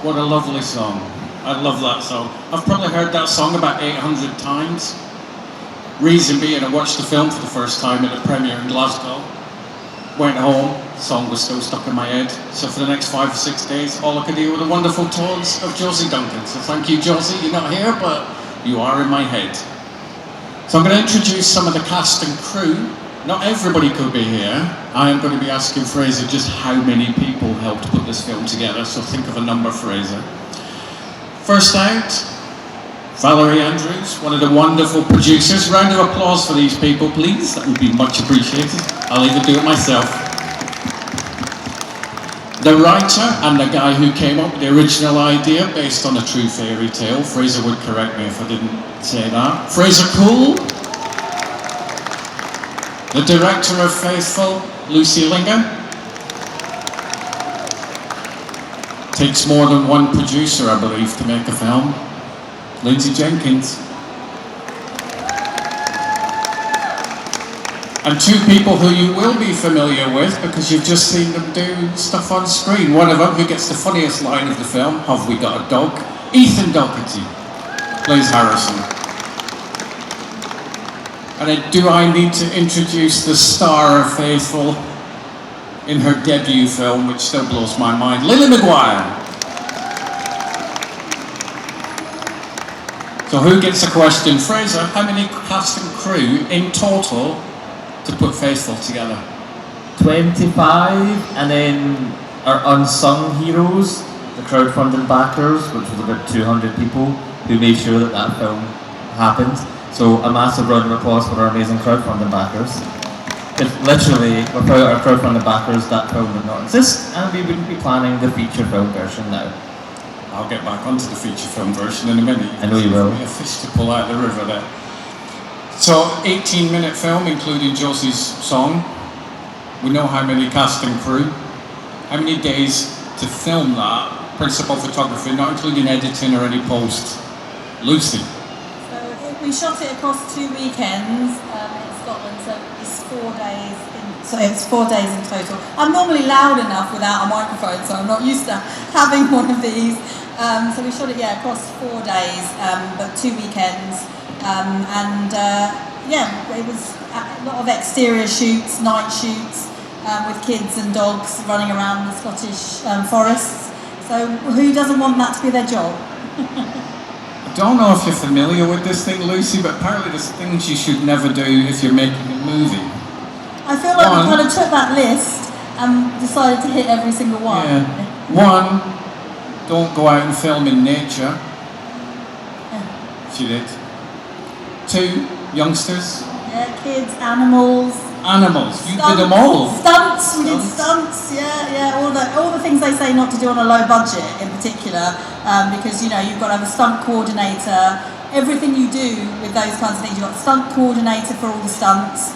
What a lovely song. I love that song. I've probably heard that song about 800 times. Reason being, I watched the film for the first time at the premiere in Glasgow. Went home, the song was still stuck in my head. So for the next 5 or 6 days, all I could hear were the wonderful tones of Josie Duncan. So thank you, Josie. You're not here, but you are in my head. So I'm going to introduce some of the cast and crew. Not everybody could be here. I am going to be asking Fraser just how many people helped put this film together, so think of a number, Fraser. First out, Valerie Andrews, one of the wonderful producers. Round of applause for these people, please. That would be much appreciated. I'll even do it myself. The writer and the guy who came up with the original idea based on a true fairy tale. Fraser would correct me if I didn't say that. Fraser Coull. The director of Faithful, Linger. Takes more than one producer, I believe, to make a film. Lindsay Jenkins. And two people who you will be familiar with because you've just seen them do stuff on screen. One of them, who gets the funniest line of the film, "Have we got a dog?" Ethan Docherty plays Harrison. And do I need to introduce the star of Faithful in her debut film, which still blows my mind, McGuire. So who gets a question? Fraser, how many cast and crew in total to put Faithful together? 25, and then our unsung heroes, the crowdfunding backers, which was about 200 people, who made sure that that film happened. So a massive round of applause for our amazing crowdfunding backers. If literally, without our crowdfunding backers, that film would not exist, and we wouldn't be planning the feature film version now. I'll get back onto the feature film version in a minute. I know you will. A fish to pull out of the river there. So, 18-minute film, including Josie's song. We know how many cast and crew. How many days to film that? Principal photography, not including editing or any post. Lucy. We shot it across 2 weekends in Scotland, so it's 4 days. So it's 4 days in total. I'm normally loud enough without a microphone, so I'm not used to having one of these. So we shot it, across 4 days, but 2 weekends, it was a lot of exterior shoots, night shoots, with kids and dogs running around the Scottish forests. So who doesn't want that to be their job? I don't know if you're familiar with this thing, Lucy, but apparently there's things you should never do if you're making a movie. I feel like we kind of took that list and decided to hit every single one. Yeah. One, don't go out and film in nature. Yeah. She did. Two, youngsters. Yeah, kids, animals. Animals. You Stunts, did them all. Stunts. We did stunts. Yeah. All the things they say not to do on a low budget, in particular, because you've got to have a stunt coordinator. Everything you do with those kinds of things, you've got a stunt coordinator for all the stunts.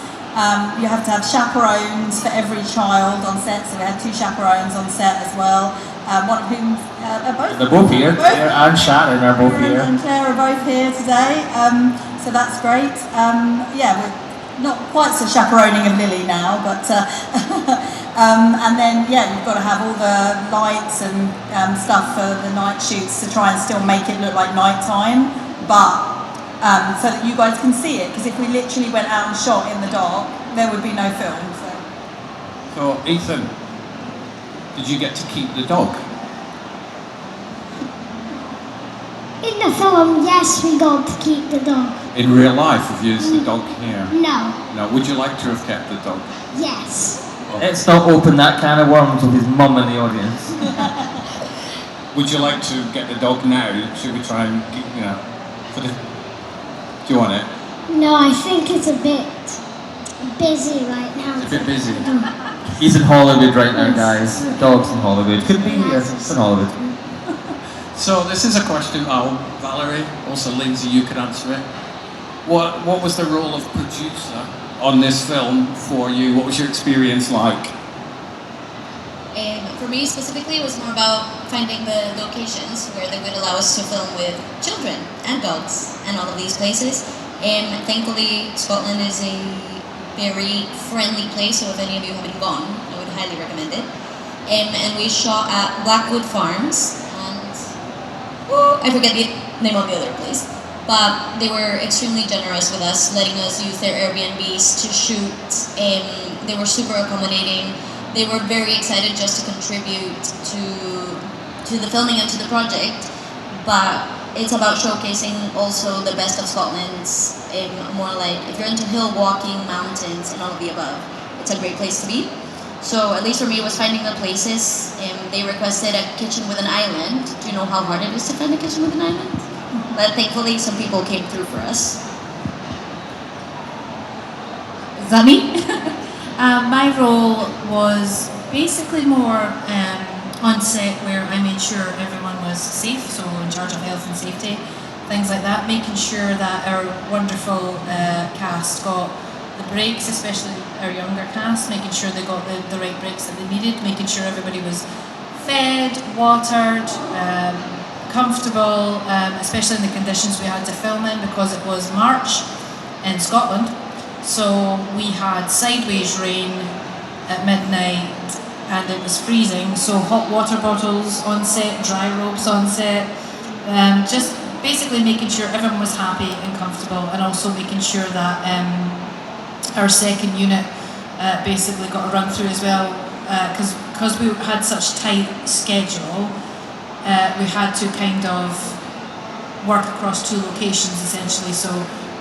You have to have chaperones for every child on set, so we had 2 chaperones on set as well. One of whom are both. They're both here. Claire and Sharon are both here. And Claire are both here today, so that's great. We're not quite so chaperoning of Lily now, but and then you've got to have all the lights and stuff for the night shoots to try and still make it look like night time, but so that you guys can see it. Because if we literally went out and shot in the dark, there would be no film. So Ethan, did you get to keep the dog? In the film, yes, we got to keep the dog. In real life, have you used the dog here? No. No. Would you like to have kept the dog? Yes. Let's not open that can of worms with his mum in the audience. Would you like to get the dog now? Should we try and keep, do you want it? No, I think it's a bit busy right now. It's a bit busy. He's in Hollywood right now, guys. Dog's in Hollywood. Could be here. It's in Hollywood. So this is a question, Valerie, also Lindsay, you can answer it. What was the role of producer on this film for you? What was your experience like? For me specifically, it was more about finding the locations where they would allow us to film with children and dogs and all of these places. Thankfully, Scotland is a very friendly place, so if any of you haven't gone, I would highly recommend it. And we shot at Blackwood Farms, and I forget the name of the other place. But they were extremely generous with us, letting us use their Airbnbs to shoot. They were super accommodating. They were very excited just to contribute to the filming and to the project. But it's about showcasing also the best of Scotland's, more like, if you're into hill walking, mountains, and all of the above, it's a great place to be. So at least for me, it was finding the places. They requested a kitchen with an island. Do you know how hard it is to find a kitchen with an island? But thankfully, some people came through for us. Is that me? My role was basically more on set, where I made sure everyone was safe, so in charge of health and safety, things like that, making sure that our wonderful cast got the breaks, especially our younger cast, making sure they got the right breaks that they needed, making sure everybody was fed, watered, comfortable, especially in the conditions we had to film in, because it was March in Scotland. So we had sideways rain at midnight and it was freezing, so hot water bottles on set, dry robes on set, just basically making sure everyone was happy and comfortable, and also making sure that our second unit basically got a run through as well, because we had such tight schedule. We had to kind of work across 2 locations essentially, so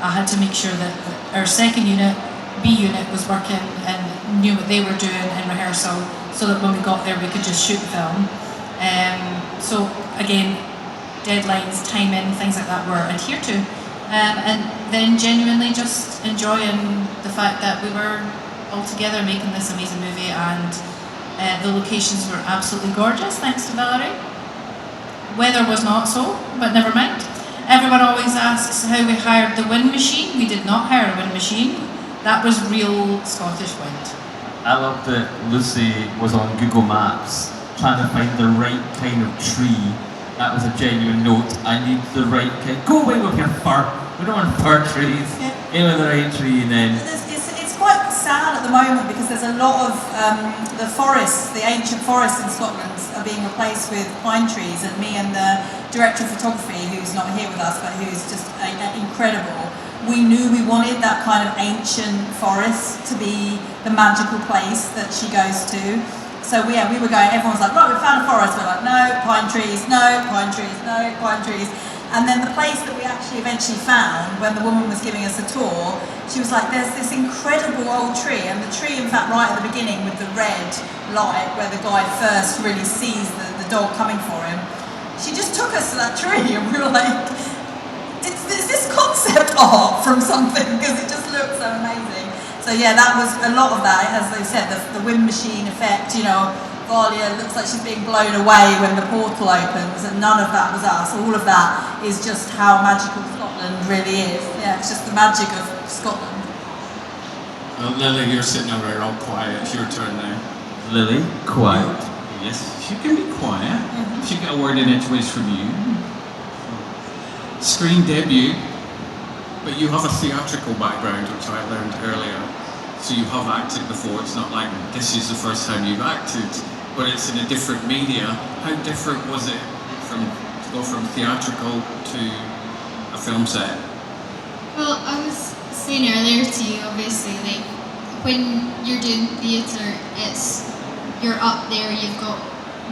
I had to make sure that our second unit, B unit, was working and knew what they were doing in rehearsal, so that when we got there we could just shoot film. So again, deadlines, timing, things like that were adhered to, and then genuinely just enjoying the fact that we were all together making this amazing movie, and the locations were absolutely gorgeous, thanks to Valerie. Weather was not so, but never mind. Everyone always asks how we hired the wind machine. We did not hire a wind machine. That was real Scottish wind. I love that Lucy was on Google Maps trying to find the right kind of tree. That was a genuine note. I need the right kind. Go away with your fir. We don't want fir trees. Yeah. In with the right tree, and then. It's quite sad at the moment, because there's a lot of the forests, the ancient forests in Scotland, are being replaced with pine trees, and me and the director of photography, who's not here with us but who's just incredible, we knew we wanted that kind of ancient forest to be the magical place that she goes to. So we were going, everyone's like, right, we found a forest. We're like, no, pine trees, no, pine trees, no, pine trees. And then the place that we actually eventually found, when the woman was giving us a tour, she was like, there's this incredible old tree, and the tree, in fact, right at the beginning with the red light, where the guy first really sees the dog coming for him, she just took us to that tree, and we were like, is this concept art from something? Because it just looks so amazing. So yeah, that was a lot of that, as they said, the wind machine effect, you know, Valia looks like she's being blown away when the portal opens, and none of that was us. All of that is just how magical Scotland really is. Yeah, it's just the magic of Scotland. Lily, you're sitting over here all quiet. It's your turn now. Lily, quiet. Yes, she can be quiet. She get a word in edgeways from you. Screen debut, but you have a theatrical background, which I learned earlier. So you have acted before. It's not like this is the first time you've acted, but it's in a different media. How different was it to go from theatrical to a film set? Well, I was saying earlier to you, obviously, like when you're doing theatre, you're up there, you've got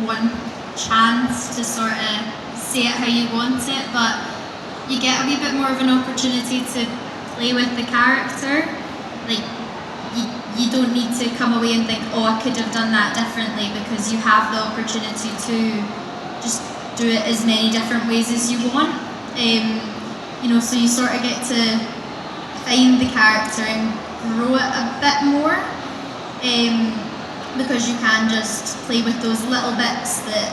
one chance to sort of say it how you want it, but you get a wee bit more of an opportunity to play with the character. Like, you don't need to come away and think, oh, I could have done that differently, because you have the opportunity to just do it as many different ways as you want. You know, so you sort of get to find the character and grow it a bit more, because you can just play with those little bits that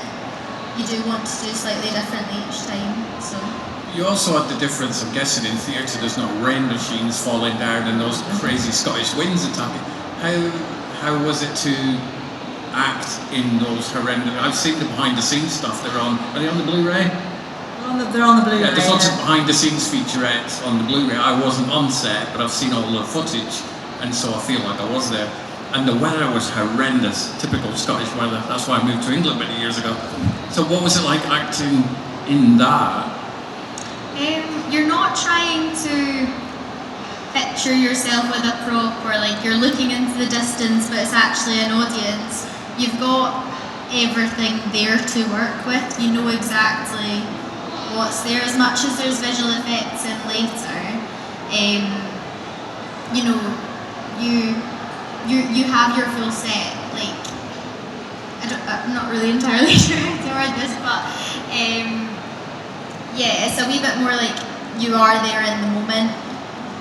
you do want to do slightly differently each time. So. You also had the difference, I'm guessing, in theatre there's no rain machines falling down and those crazy Scottish winds attacking. How was it to act in those horrendous... I've seen the behind the scenes stuff. Are they on the Blu-ray? They're on the Blu-ray. Yeah, there's lots of behind the scenes featurettes on the Blu-ray. I wasn't on set, but I've seen all the footage, and so I feel like I was there. And the weather was horrendous, typical Scottish weather. That's why I moved to England many years ago. So what was it like acting in that? You're not trying to picture yourself with a prop or like you're looking into the distance, but it's actually an audience. You've got everything there to work with. You know exactly what's there. As much as there's visual effects in later, you know, you have your full set. Like, I'm not really entirely sure how to word this, but yeah, it's a wee bit more like you are there in the moment,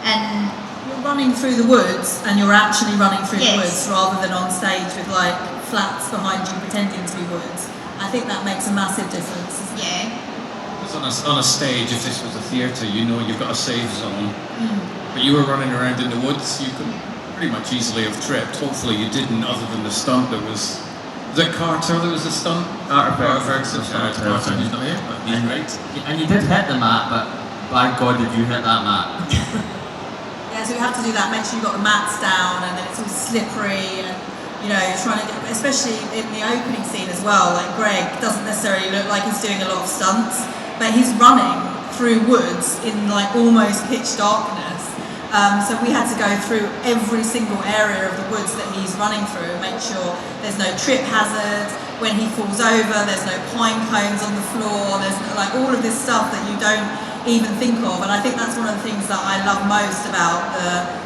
and you're running through the woods, and you're actually running through the Yes. woods rather than on stage with like flats behind you pretending to be woods. I think that makes a massive difference. yeah. Because on a stage, if this was a theatre, you know you've got a safe zone. But you were running around in the woods, you could pretty much easily have tripped. Hopefully you didn't, other than the stunt that was... Was it Carter that was the stunt? Carter Ferguson. Ferguson. Carter, he's not here, but he's great. And you did hit the mat, but by God did you hit that mat. Yeah, so you have to do that. Make sure you've got the mats down, and then it's all slippery, and you know, trying to get, especially in the opening scene as well. Like Greg doesn't necessarily look like he's doing a lot of stunts, but he's running through woods in like almost pitch darkness. So we had to go through every single area of the woods that he's running through, make sure there's no trip hazard. When he falls over, there's no pine cones on the floor. There's like all of this stuff that you don't even think of, and I think that's one of the things that I love most about the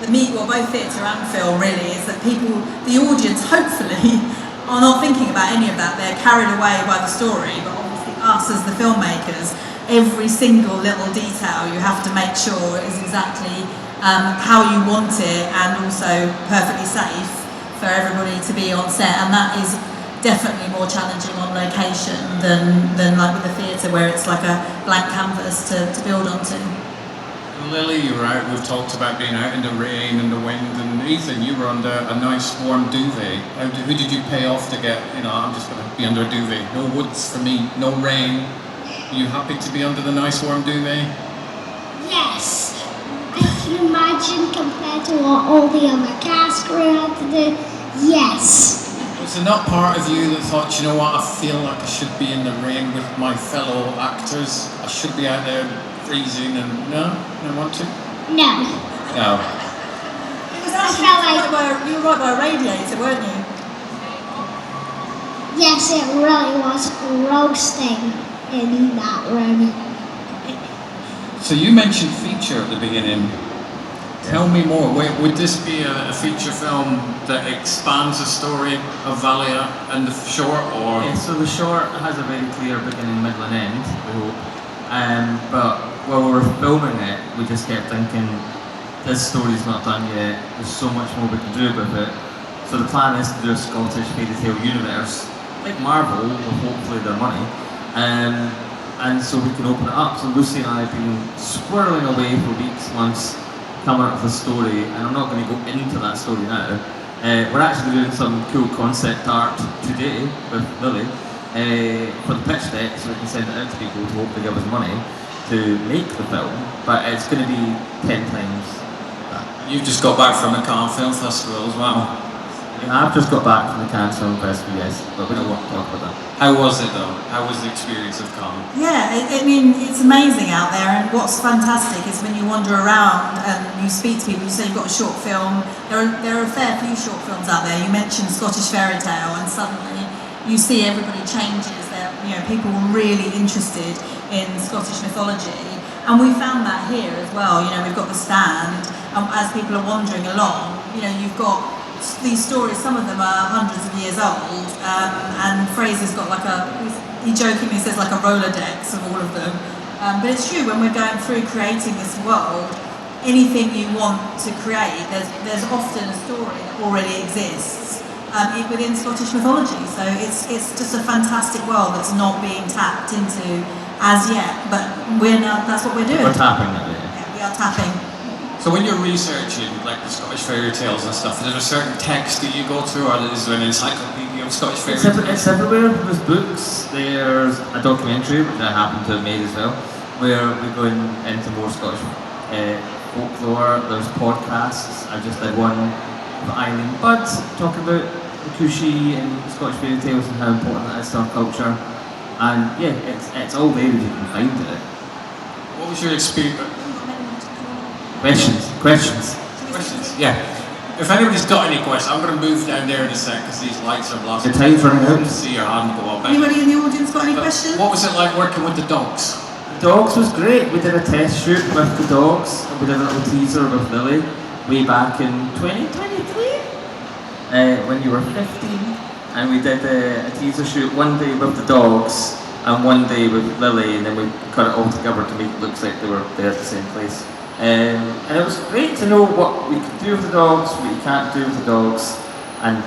both theatre and film really, is that people, the audience hopefully, are not thinking about any of that. They're carried away by the story, but obviously us as the filmmakers, every single little detail you have to make sure is exactly how you want it, and also perfectly safe for everybody to be on set, and that is definitely more challenging on location than like with the theatre where it's like a blank canvas to build onto. Lily, you were out, we've talked about being out in the rain and the wind, and Ethan, you were under a nice warm duvet. Who did you pay off to get, you know, I'm just going to be under a duvet. No woods for me, no rain. Are you happy to be under the nice warm duvet? Yes. I can imagine compared to what all the other cast crew had to do. Yes. Was there not part of you that thought, you know what, I feel like I should be in the rain with my fellow actors? I should be out there freezing, and no? I don't want to? No. No. It was actually you were right by a radiator, weren't you? Yes, it really was roasting in that room. So you mentioned feature at the beginning. Tell me more. Would this be a feature film that expands the story of Valia and the short, or...? Yeah, so the short has a very clear beginning, middle and end, we hope. But while we were filming it, we just kept thinking, this story's not done yet, there's so much more we can do with it. So the plan is to do a Scottish fairy tale universe, like Marvel, with hopefully their money. And so we can open it up. So Lucy and I have been swirling away for weeks, months, coming up with a story, and I'm not going to go into that story now. We're actually doing some cool concept art today with Lily for the pitch deck, so we can send it out to people to hopefully give us money to make the film, but it's going to be 10 times that. You've just got back from the Cannes Film Festival as well. Yeah, I've just got back from the Cannes Film Festival, yes, but we don't want to talk about that. How was it though? How was the experience of Cannes? Yeah, I mean, it's amazing out there, and what's fantastic is when you wander around and you speak to people, you say you've got a short film. There are a fair few short films out there. You mentioned Scottish Fairy Tale, and suddenly you see everybody changes. People were really interested in Scottish mythology, and we found that here as well. We've got the stand, and as people are wandering along, you've got these stories. Some of them are hundreds of years old, and Fraser's got he jokingly says like a Rolodex of all of them. But it's true, when we're going through creating this world, anything you want to create, there's often a story that already exists within Scottish mythology. So it's just a fantastic world that's not being tapped into as yet. But that's what we're doing. We're tapping it. Yeah, we are tapping. So when you're researching like the Scottish fairy tales and stuff, is there a certain text that you go through, or is there an encyclopedia of Scottish fairy tales? It's everywhere. There's books, there's a documentary, which I happen to have made as well, where we go into more Scottish folklore. There's podcasts. I just did one with Eileen Budd talking about the Cushy and Scottish fairy tales and how important that is to our culture. And yeah, it's all there if you can find it. What was your experience? Questions. Yeah. If anybody's got any questions, I'm going to move down there in a sec because these lights are blasting. The time's running out. See your hand go up. Anybody in the audience got any questions? What was it like working with the dogs? The dogs was great. We did a test shoot with the dogs, and we did a little teaser with Lily way back in 2023 when you were 15, and we did a teaser shoot one day with the dogs and one day with Lily, and then we cut it all together to make it look like they were there at the same place. And it was great to know what we could do with the dogs, what you can't do with the dogs, and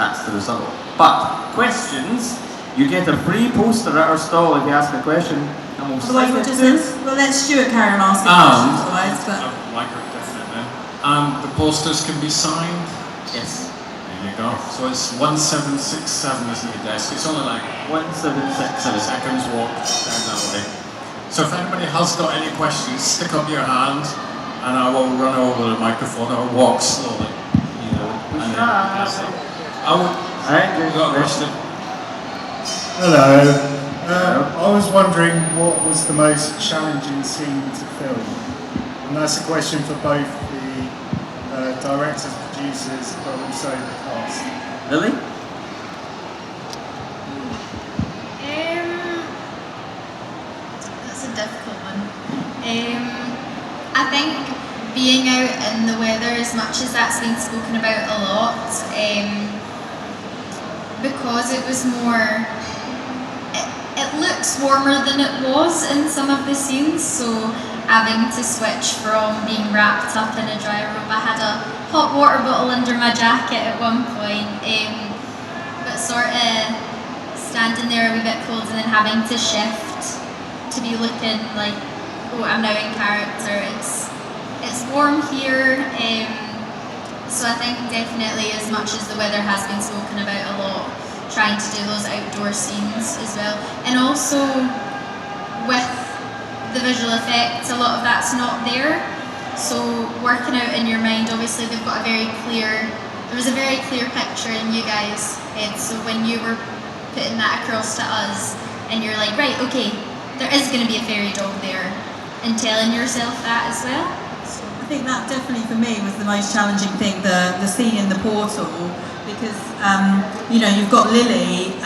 that's the result. But questions, you get a free poster at our stall if you ask a question. And we'll sign it too. We'll let Stuart carry on asking questions otherwise. But Like her, definitely. The posters can be signed. Yes. There you go. So it's 1767, isn't it, desk? It's only like 1767 seconds walk down that way. So if anybody has got any questions, stick up your hand and I will run over the microphone or walk slowly. You know, and then pass it. You got a question? Hello. I was wondering what was the most challenging scene to film? And that's a question for both the directors, producers, but also the cast. Lily? That's a difficult one. I think being out in the weather, as much as that's been spoken about a lot, because it was more, it looks warmer than it was in some of the scenes, so having to switch from being wrapped up in a dry robe. I had a hot water bottle under my jacket at one point, but sort of standing there a wee bit cold and then having to shift to be looking like, oh, I'm now in character. It's warm here, so I think definitely, as much as the weather has been spoken about a lot, trying to do those outdoor scenes as well, and also with the visual effects, a lot of that's not there. So working out in your mind, obviously there was a very clear picture in you guys' heads. So when you were putting that across to us, and you're like, right, okay, there is going to be a fairy dog there, and telling yourself that as well. I think that definitely for me was the most challenging thing, the scene in the portal, because you've got Lily,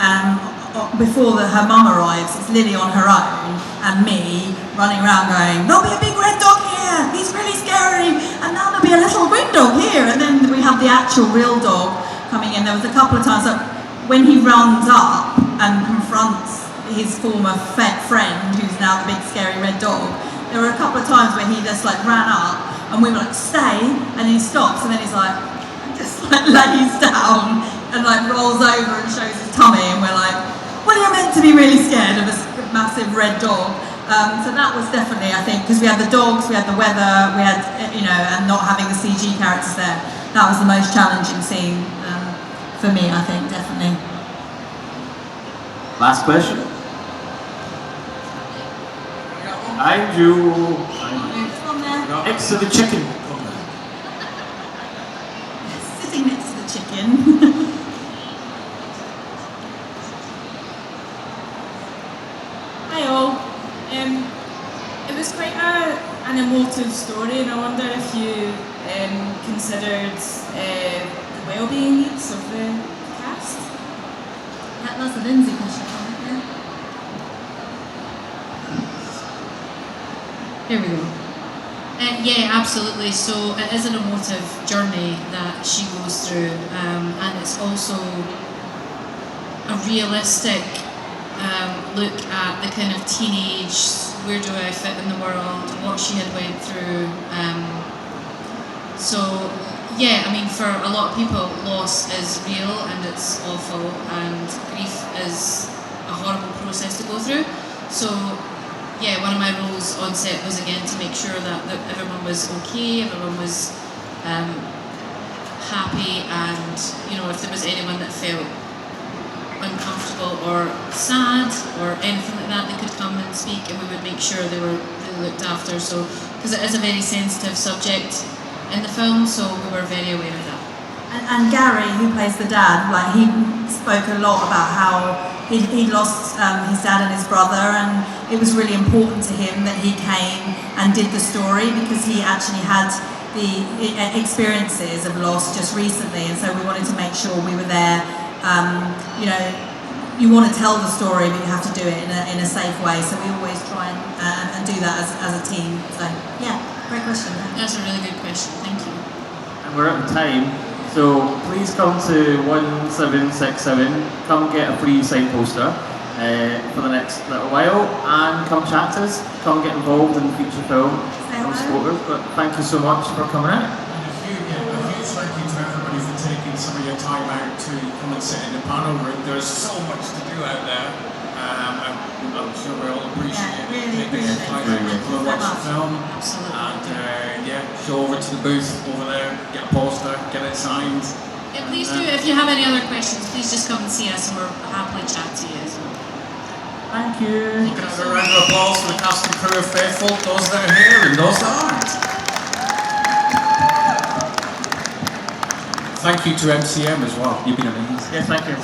before her mum arrives, it's Lily on her own and me running around going, there'll be a big red dog here, he's really scary, and now there'll be a little green dog here, and then we have the actual real dog coming in. There was a couple of times that when he runs up and confronts his former friend, who's now the big scary red dog, there were a couple of times where he just like ran up and we were like, stay, and he stops and then he's like, just like lays down and like rolls over and shows his tummy, and we're like, well, you're meant to be really scared of a massive red dog. So that was definitely, I think, because we had the dogs, we had the weather, we had, and not having the CG characters there. That was the most challenging scene for me, I think, definitely. Last question. I do. From there, Next to the chicken. sitting next to the chicken. Hi all. It was quite an emotive story, and I wonder if you considered the well-being needs of the cast. That's a Lindsay question, yeah. Here we go. Yeah, absolutely. So it is an emotive journey that she goes through, and it's also a realistic look at the kind of teenage, where do I fit in the world, what she had went through. So yeah, I mean, for a lot of people, loss is real and it's awful, and grief is a horrible process to go through. So yeah, one of my roles on set was again to make sure that everyone was okay, everyone was happy, and if there was anyone that felt uncomfortable or sad or anything like that, they could come and speak, and we would make sure they were really looked after. So, because it is a very sensitive subject in the film, so we were very aware of that. And Gary, who plays the dad, like he spoke a lot about how he lost his dad and his brother, and it was really important to him that he came and did the story because he actually had the experiences of loss just recently, and so we wanted to make sure we were there. You know, you want to tell the story, but you have to do it in a safe way. So we always try and do that as a team. So yeah, great question. That's a really good question. Thank you. And we're out of time, so please come to 1767. Come get a free signed poster for the next little while, and come chat to us. Come get involved in the feature film. Come support us. But thank you so much for coming out. A huge thank you to everybody for taking some of your time out to come and sit in the panel room. There's so much to do out there. I'm sure we all appreciate taking your time out to come and watch the film. Absolutely. And show over to the booth over there, get a poster, get it signed. Yeah, please do. If you have any other questions, please just come and see us, and we'll happily chat to you. So. Thank you. You can have a round of applause for the cast and crew of Faithful, those that are here and those that aren't. Thank you to MCM as well. You've been amazing. Yes, thank you.